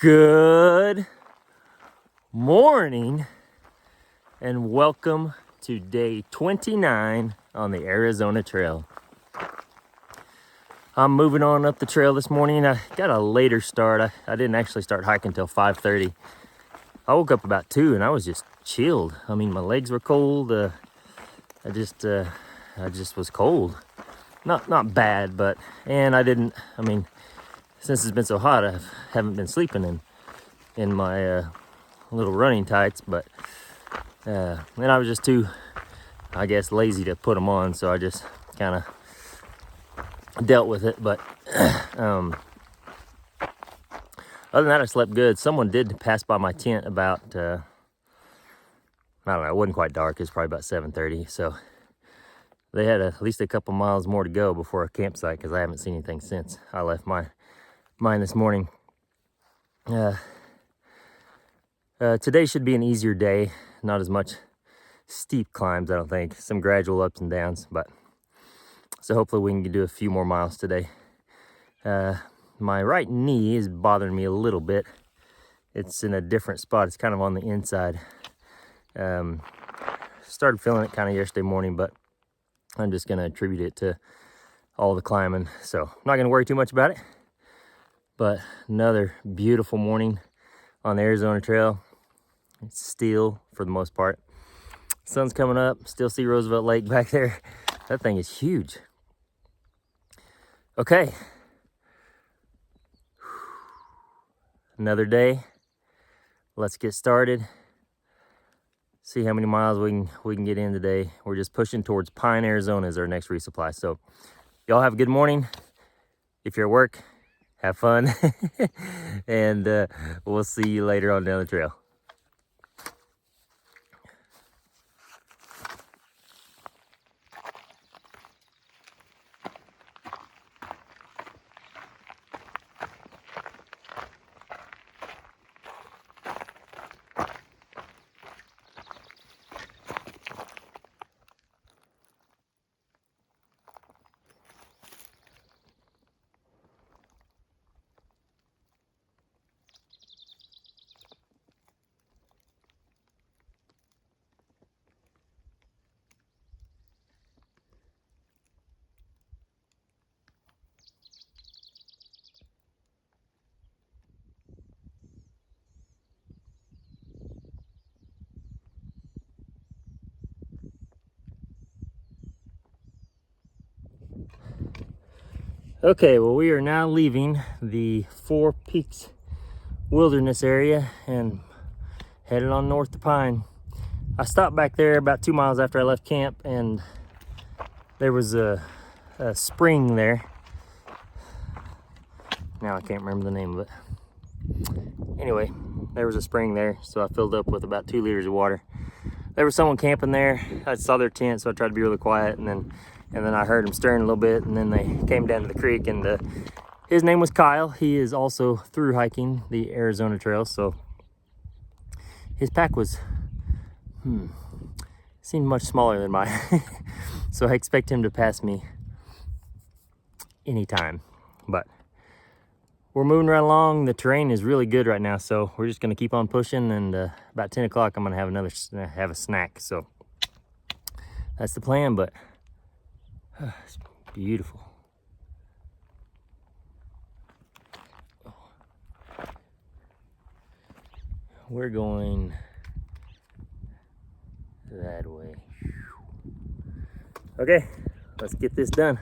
Good morning and welcome to day 29 on the Arizona Trail. I'm moving on up the trail this morning. I got a later start. I didn't actually start hiking until 5:30. I woke up about 2 and I was just chilled. I mean, my legs were cold. I just was cold. Not bad, but, and since it's been so hot, I haven't been sleeping in my little running tights, but and I was just too, I guess, lazy to put them on, so I just kind of dealt with it. But other than that, I slept good. Someone did pass by my tent about I don't know, it wasn't quite dark. It was probably about 7:30, so they had at least a couple miles more to go before a campsite, because I haven't seen anything since I left mine this morning. Today should be an easier day. Not as much steep climbs, I don't think. Some gradual ups and downs, but so hopefully we can do a few more miles today. My right knee is bothering me a little bit. It's in a different spot. It's kind of on the inside. Started feeling it kind of yesterday morning, but I'm just going to attribute it to all the climbing. So I'm not going to worry too much about it. But another beautiful morning on the Arizona Trail. It's still, for the most part. Sun's coming up. Still see Roosevelt Lake back there. That thing is huge. Okay. Another day. Let's get started. See how many miles we can get in today. We're just pushing towards Pine, Arizona as our next resupply. So y'all have a good morning. If you're at work, have fun. And we'll see you later on down the trail. Okay, well, we are now leaving the Four Peaks Wilderness area and headed on north to Pine. I stopped back there about 2 miles after I left camp, and there was a spring there. Now I can't remember the name of it. Anyway, there was a spring there, so I filled up with about 2 liters of water. There was someone camping there. I saw their tent, so I tried to be really quiet, and then I heard them stirring a little bit, and then they came down to the creek, and his name was Kyle. He is also through hiking the Arizona Trail, so his pack was seemed much smaller than mine. So I expect him to pass me anytime. But we're moving right along. The terrain is really good right now, so we're just gonna keep on pushing, and about 10 o'clock I'm gonna have a snack. So that's the plan, but it's beautiful. We're going that way. Okay, let's get this done.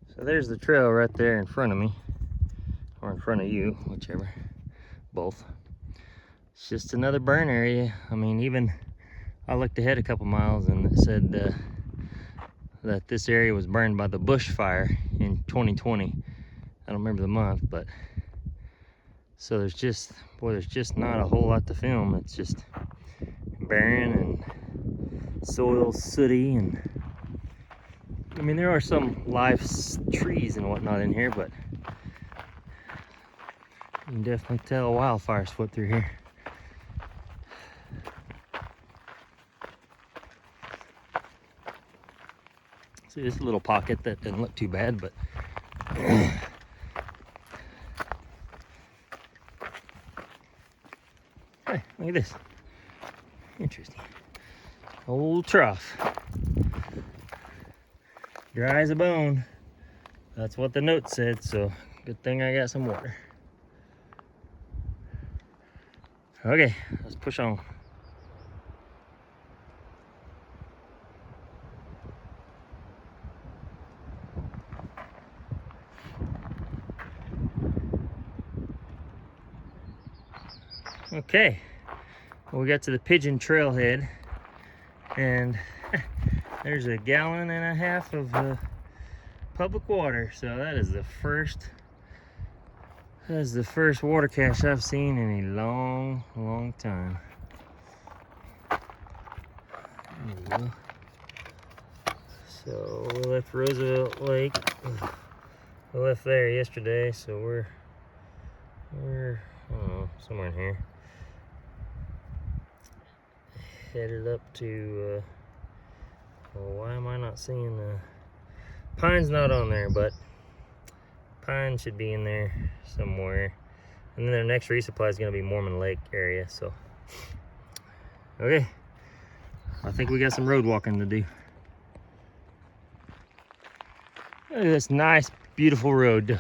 So there's the trail right there in front of me, or in front of you, whichever, both. It's just another burn area. I mean, even I looked ahead a couple miles and it said that this area was burned by the bushfire in 2020. I don't remember the month, but so there's just not a whole lot to film. It's just barren and soil sooty, and I mean, there are some live trees and whatnot in here, but you can definitely tell wildfires swept through here. See this little pocket that doesn't look too bad, but Hey, look at this. Interesting. Old trough. Dry as a bone. That's what the note said, so good thing I got some water. Okay, let's push on. Okay, well, we got to the Pigeon Trailhead, and there's a gallon and a half of public water. So that is the first water cache I've seen in a long time. There we go. So we left Roosevelt Lake. We left there yesterday, so we're I don't know, somewhere in here. Headed up to well, why am I not seeing Pine's not on there, but Pine should be in there somewhere. And then their next resupply is going to be Mormon Lake area. So okay, I think we got some road walking to do. Look at this nice, beautiful road to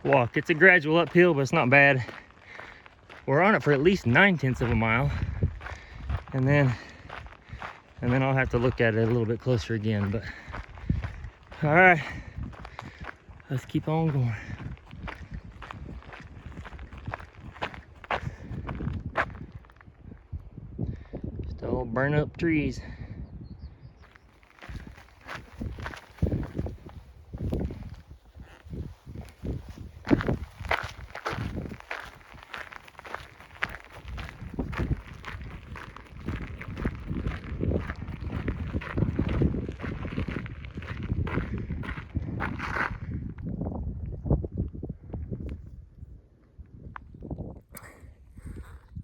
walk. It's a gradual uphill, but it's not bad. We're on it for at least 9/10 of a mile. And then I'll have to look at it a little bit closer again. But all right, let's keep on going. Just all burn up trees.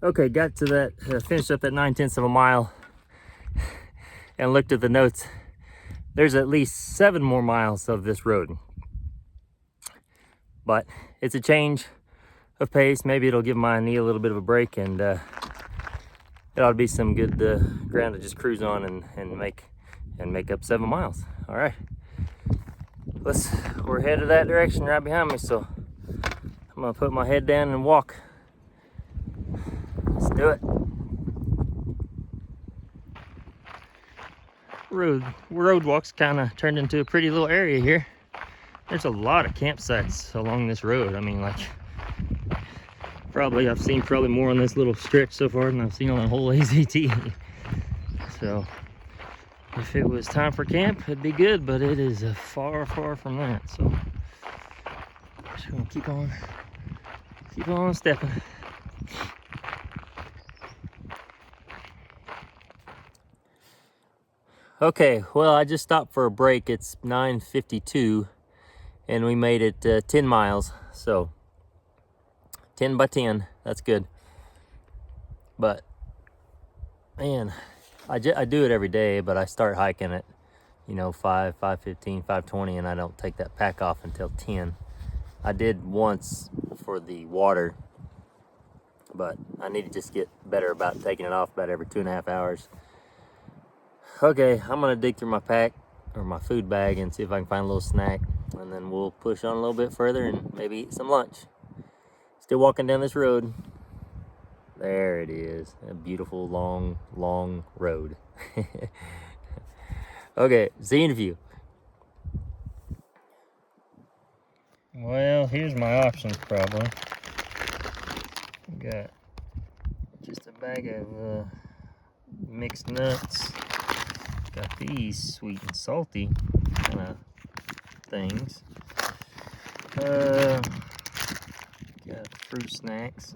Okay, got to that, finished up that 9/10 of a mile and looked at the notes. There's at least 7 more miles of this road. But it's a change of pace. Maybe it'll give my knee a little bit of a break, and it ought to be some good ground to just cruise on and make up 7 miles. All right, we're headed that direction right behind me, so I'm gonna put my head down and walk. Let's do it. Road walks kind of turned into a pretty little area here. There's a lot of campsites along this road. I mean, like, I've seen more on this little stretch so far than I've seen on the whole AZT. So if it was time for camp, it'd be good, but it is far from that. So just gonna keep on stepping. Okay, well, I just stopped for a break. It's 9:52 and we made it 10 miles. So 10 by 10, that's good. But man, I do it every day, but I start hiking at 5:15, 5:20, and I don't take that pack off until 10. I did once for the water, but I need to just get better about taking it off about every 2.5 hours. Okay, I'm gonna dig through my pack or my food bag and see if I can find a little snack, and then we'll push on a little bit further and maybe eat some lunch. Still walking down this road. There it is, a beautiful long road. Okay, see you in a few. Well, here's my options probably. Got just a bag of mixed nuts. Got these sweet and salty kind of things. Got fruit snacks.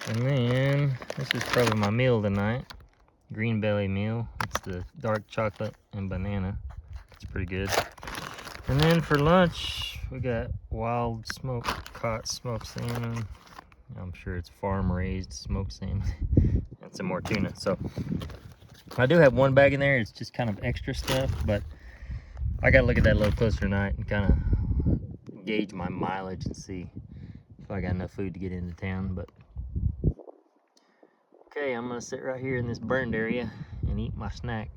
And then, this is probably my meal tonight. Green Belly meal. It's the dark chocolate and banana. It's pretty good. And then for lunch, we got wild caught smoked salmon. I'm sure it's farm raised smoked salmon. And some more tuna. So I do have one bag in there. It's just kind of extra stuff, but I gotta look at that a little closer tonight and kind of gauge my mileage and see if I got enough food to get into town. But okay, I'm gonna sit right here in this burned area and eat my snack.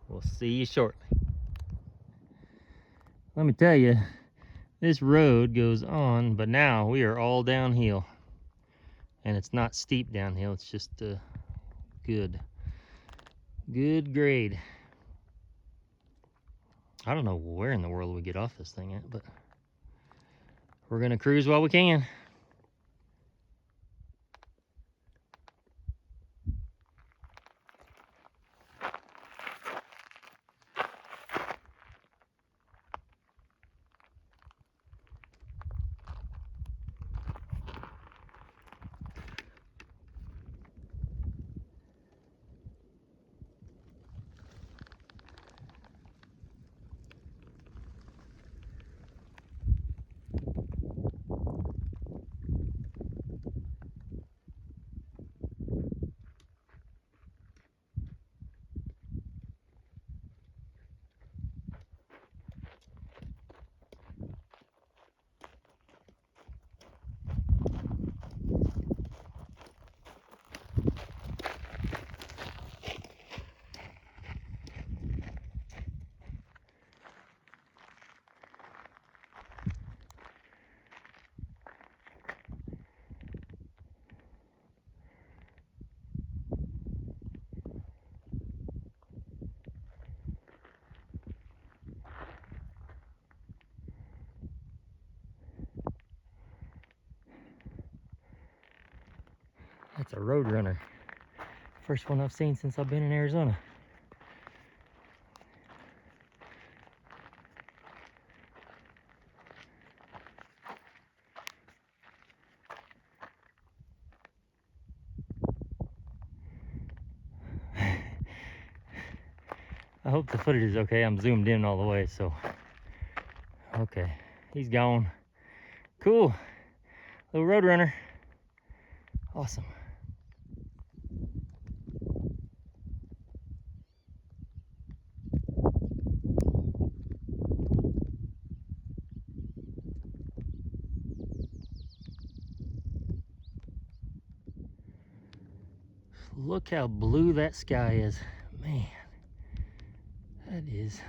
We'll see you shortly. Let me tell you, this road goes on, but now we are all downhill. And it's not steep downhill, it's just good grade. I don't know where in the world we get off this thing at, but we're gonna cruise while we can. That's a Roadrunner. First one I've seen since I've been in Arizona. I hope the footage is okay. I'm zoomed in all the way, so. Okay, he's gone. Cool. Little Roadrunner. Awesome. Look how blue that sky is. Man, that is,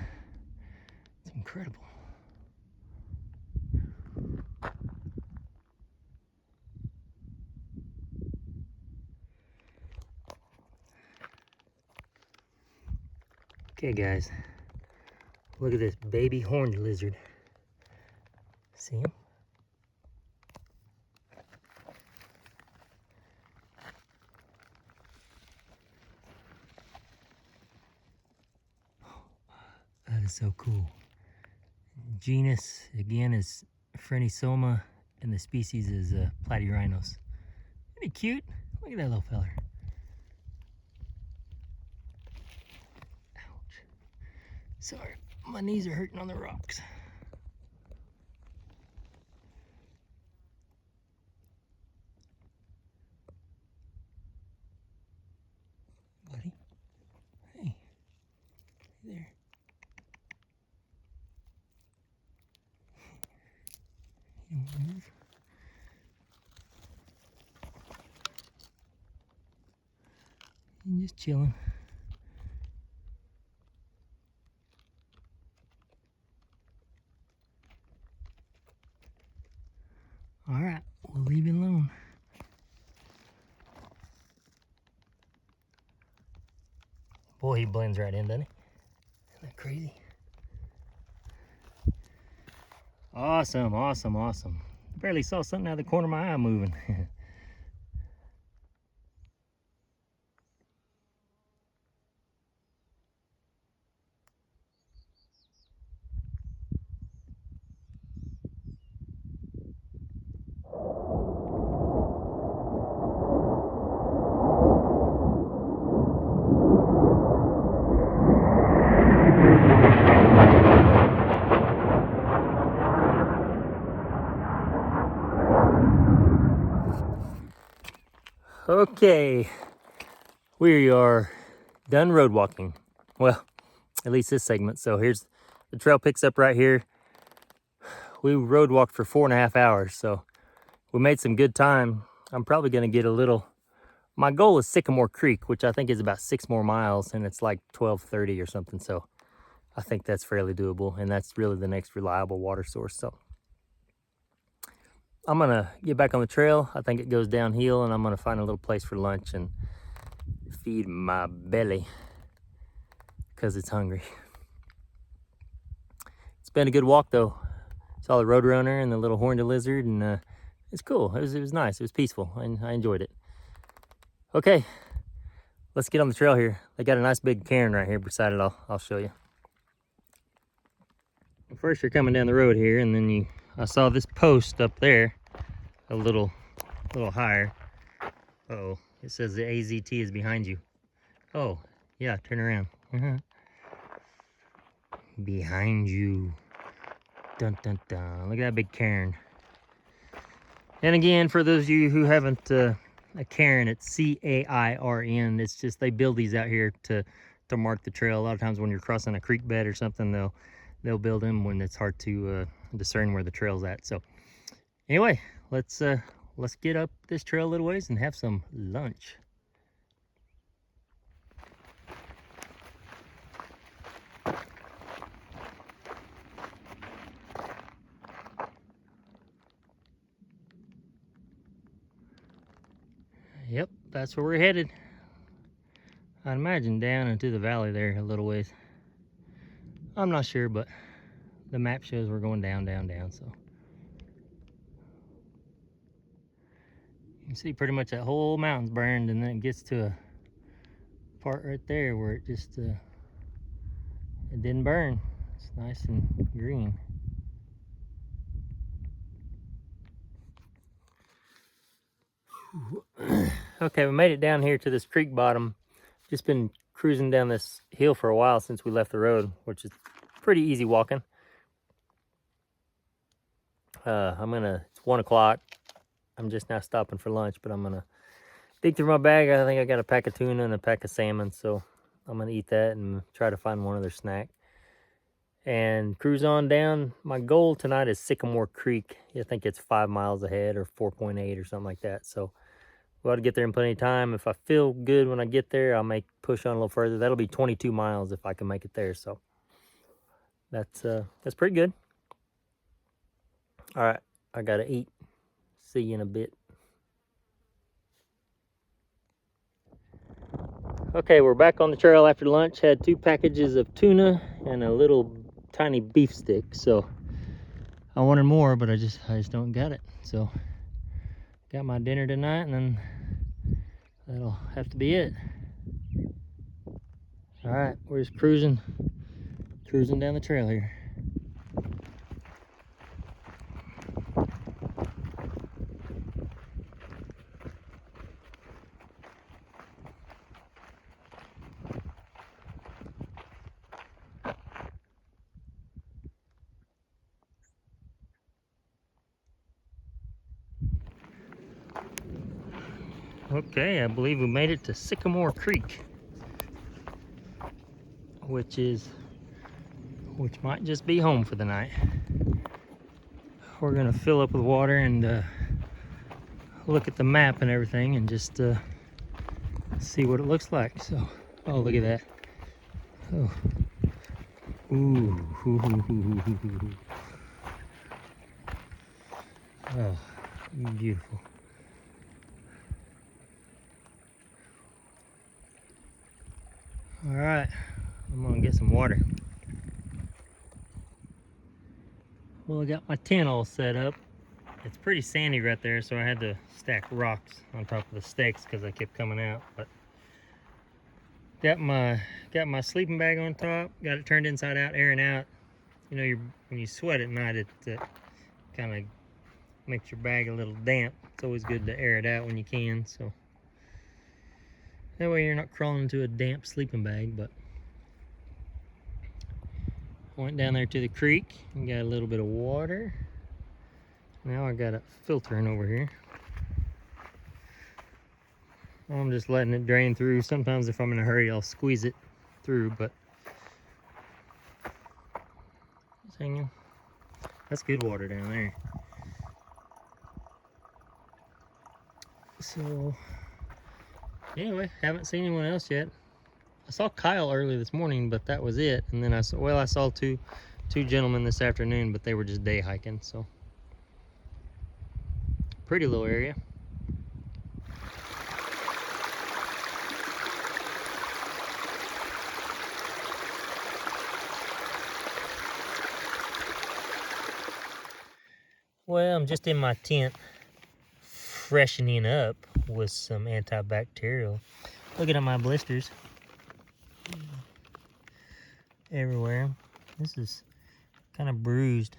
it's incredible. Okay guys, look at this baby horned lizard. See him? That is so cool. Genus, again, is Phrynisoma, and the species is Platyrhynus. Isn't he cute? Look at that little feller. Ouch. Sorry, my knees are hurting on the rocks. Buddy. Hey. Hey there. You don't want to move? I'm just chilling. All right, we'll leave it alone. Boy, he blends right in, doesn't he? Isn't that crazy? Awesome, awesome, awesome. Barely saw something out of the corner of my eye moving. Okay, we are done road walking. Well, at least this segment. So here's the trail picks up right here. we road walked for 4.5 hours, so we made some good time. I'm probably gonna get a little, my goal is Sycamore Creek, which I think is about 6 more miles, and it's like 12:30 or something, so I think that's fairly doable, and that's really the next reliable water source. So I'm gonna get back on the trail. I think it goes downhill, and I'm gonna find a little place for lunch and feed my belly because it's hungry. It's been a good walk though. Saw the roadrunner and the little horned lizard, and it's cool. It was nice. It was peaceful, and I enjoyed it. Okay, let's get on the trail here. They got a nice big cairn right here beside it. I'll show you. First, you're coming down the road here, and then I saw this post up there, a little higher. Uh-oh, it says the AZT is behind you. Oh, yeah, turn around. Behind you. Dun dun dun. Look at that big cairn. And again, for those of you who haven't, a cairn, it's C-A-I-R-N. It's just, they build these out here to mark the trail. A lot of times when you're crossing a creek bed or something, they'll build them when it's hard to discern where the trail's at. So anyway, let's get up this trail a little ways and have some lunch. Yep, that's where we're headed. I'd imagine down into the valley there a little ways. I'm not sure, but the map shows we're going down, down, down, so. You can see pretty much that whole mountain's burned, and then it gets to a part right there where it just, it didn't burn. It's nice and green. Okay, we made it down here to this creek bottom. Just been cruising down this hill for a while since we left the road, which is pretty easy walking. It's 1 o'clock. I'm just now stopping for lunch, but I'm gonna dig through my bag. I think I got a pack of tuna and a pack of salmon, so I'm gonna eat that and try to find one other snack and cruise on down. My goal tonight is Sycamore Creek. I think it's 5 miles ahead, or 4.8 or something like that. So we ought to get there in plenty of time. If I feel good when I get there, I'll push on a little further. That'll be 22 miles if I can make it there. So that's pretty good. All right, I gotta eat. See you in a bit. Okay, we're back on the trail after lunch. Had 2 packages of tuna and a little tiny beef stick. So I wanted more, but I just don't got it. So got my dinner tonight, and then that'll have to be it. All right, we're just cruising down the trail here. Okay, I believe we made it to Sycamore Creek, which might just be home for the night. We're gonna fill up with water and look at the map and everything, and just see what it looks like. So, oh, look at that. Oh, ooh, oh, beautiful. All right, I'm gonna get some water. Well, I got my tent all set up. It's pretty sandy right there, so I had to stack rocks on top of the stakes because I kept coming out. But got my sleeping bag on top, got it turned inside out, airing out. You know, when you sweat at night, it kind of makes your bag a little damp. It's always good to air it out when you can, so that way you're not crawling into a damp sleeping bag. But went down there to the creek and got a little bit of water. Now I got it filtering over here. I'm just letting it drain through. Sometimes if I'm in a hurry, I'll squeeze it through, but it's hanging. That's good water down there. So, anyway, haven't seen anyone else yet. I saw Kyle early this morning, but that was it. And then I saw two gentlemen this afternoon, but they were just day hiking. So, pretty little area. Well, I'm just in my tent freshening up with some antibacterial. Look at my blisters everywhere. This is kind of bruised.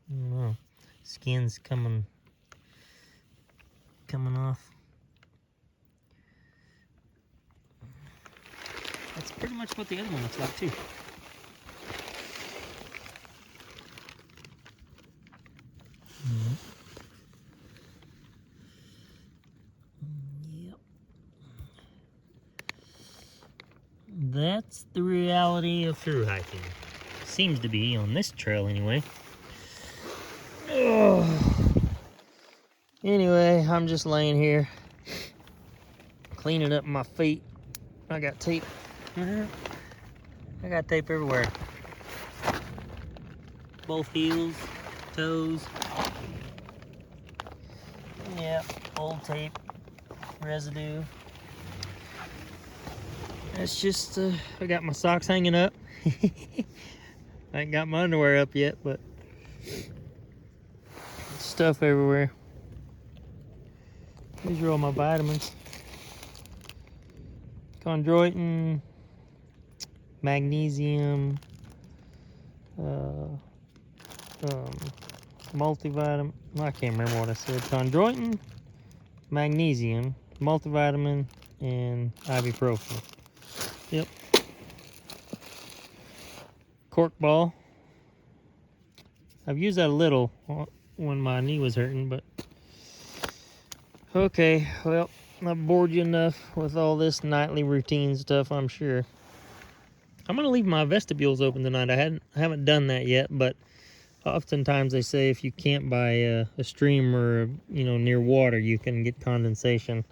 I don't know. Skin's coming off. That's pretty much what the other one looks like too. Yep. That's the reality of through hiking. Seems to be on this trail anyway. Anyway, I'm just laying here cleaning up my feet. I got tape. I got tape everywhere. Both heels, toes. Yep, old tape, residue. It's just, I got my socks hanging up. I ain't got my underwear up yet, but stuff everywhere. These are all my vitamins. Chondroitin, magnesium, multivitamin. I can't remember what I said. Chondroitin, magnesium, multivitamin, and ibuprofen. Yep. Cork ball. I've used that a little when my knee was hurting, but okay, well, I've bored you enough with all this nightly routine stuff, I'm sure. I'm gonna leave my vestibules open tonight. I haven't done that yet, but oftentimes they say if you camp by a stream or near water, you can get condensation.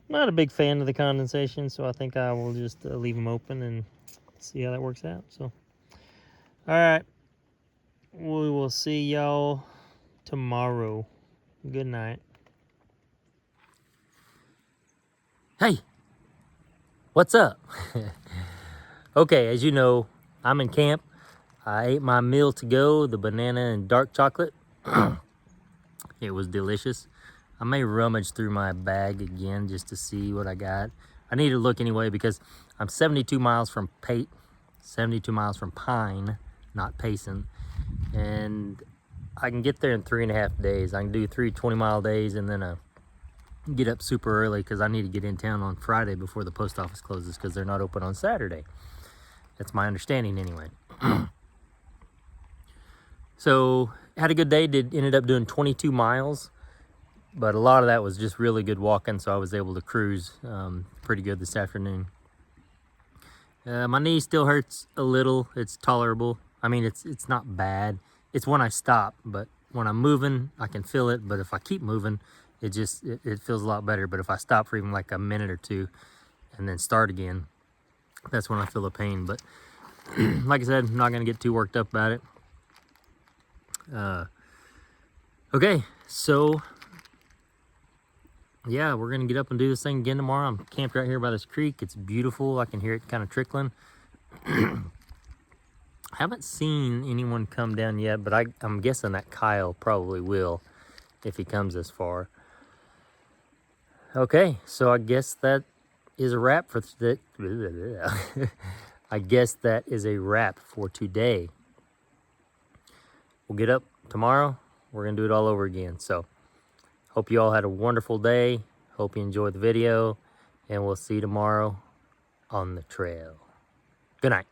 I'm not a big fan of the condensation, so I think I will just leave them open and see how that works out. So, all right, we will see y'all tomorrow. Good night. Hey, what's up? Okay, as you know, I'm in camp. I ate my meal to go, the banana and dark chocolate. It was delicious. I may rummage through my bag again just to see what I got. I need to look anyway because I'm 72 miles from Pine, not Payson. And I can get there in 3.5 days. I can do 3 20-mile days and then get up super early because I need to get in town on Friday before the post office closes because they're not open on Saturday. That's my understanding anyway. So had a good day. Ended up doing 22 miles, but a lot of that was just really good walking, so I was able to cruise pretty good this afternoon. My knee still hurts a little. It's tolerable. I mean, it's not bad. It's when I stop, but when I'm moving, I can feel it. But if I keep moving, it feels a lot better. But if I stop for even like a minute or two and then start again, that's when I feel the pain. But like I said, I'm not going to get too worked up about it. Okay, so yeah, we're going to get up and do this thing again tomorrow. I'm camped right here by this creek. It's beautiful. I can hear it kind of trickling. Haven't seen anyone come down yet, but I'm guessing that Kyle probably will if he comes this far. Okay, so I guess that is a wrap for I guess that is a wrap for today. We'll get up tomorrow. We're going to do it all over again. So, hope you all had a wonderful day. Hope you enjoyed the video. And we'll see you tomorrow on the trail. Good night.